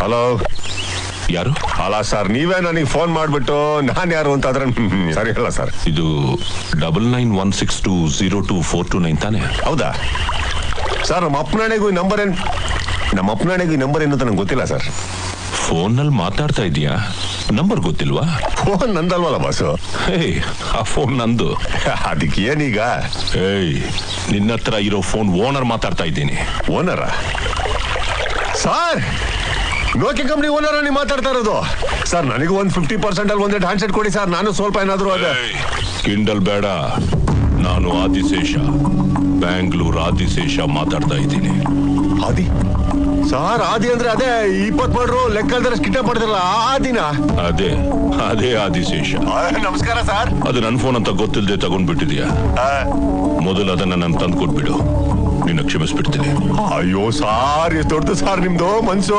Hello, ಯಾರು? ಅಲ್ಲ sir, ನೀವೇ ನನಗೆ ಫೋನ್ ಮಾಡ್ಬಿಟ್ಟು ನಾನು ಯಾರು ಅಂತ ಆದ್ರೆ ಸರಿ ಅಲ್ಲ ಸರ್. ಇದು 9916202429 ತಾನೆ? ಹೌದಾ ಸರ್? ನಮ್ಮ ಅಪ್ಪನಾಣೆಗೂ ಈ ನಂಬರ್ ಏನು ಅಂತ ನಂಗೆ ಗೊತ್ತಿಲ್ಲ ಸರ್. ಫೋನ್ನಲ್ಲಿ ಮಾತಾಡ್ತಾ ಇದೀಯಾ? ನಂಬರ್ ಗೊತ್ತಿಲ್ವಾ? ಫೋನ್ ನಂದಲ್ವಲ್ಲ ಬಾಸು. ಆ ಫೋನ್ ನಂದು. ಅದಕ್ಕೆ ಏನೀಗ? ನಿನ್ನ ಹತ್ರ ಇರೋ ಫೋನ್ ಓನರ್ ಮಾತಾಡ್ತಾ ಇದ್ದೀನಿ. ಓನರ ಸರ್? ನೋಕಿಯಾ ಕಂಪ್ನಿ ಓನರ್ ನೀವು ಮಾತಾಡ್ತಾ ಇರೋದು? ಸರ್ ನನಗೂ ಒಂದು 50% ಅಲ್ಲಿ ಒಂದೆರಡು ಹ್ಯಾಂಡ್ಸೆಟ್ ಕೊಡಿ ಸರ್, ನಾನು ಸ್ವಲ್ಪ ಏನಾದ್ರು ಅದೇ. ಕಿಂಡಲ್ ಬೇಡ, ನಾನು ಆದಿಶೇಷ, ಬ್ಯಾಂಗ್ಳೂರ್ ಆದಿಶೇಷ ಮಾತಾಡ್ತಾ ಇದ್ದೀನಿ. ಆದಿ ಸರ್? ಆದಿ ಅಂದ್ರೆ ಅದೇ 20 ಮಾಡ್ರು ಲೆಕ್ಕಲ್ದರೆ ಸ್ಕಿಟ ಮಾಡ್ತಾರಲ್ಲ ಆದಿನ? ಅದೇ ಆದಿಶೇಷ. ನಮಸ್ಕಾರ ಸರ್. ಅದು ನನ್ನ ಫೋನ್ ಅಂತ ಗೊತ್ತಿಲ್ಲದೆ ತಗೊಂಡ್ಬಿಟ್ಟಿದ್ಯಾ? ಮೊದಲು ಅದನ್ನ ನಾನು ತಂದು ಕೊಟ್ಬಿಡು, ನಿನ್ನ ಕ್ಷಮಿಸ್ಬಿಡ್ತೀನಿ. ಅಯ್ಯೋ ಸಾರ್, ಎಷ್ಟು ದೊಡ್ಡದು ಸಾರ್ ನಿಮ್ದು ಮನ್ಸು.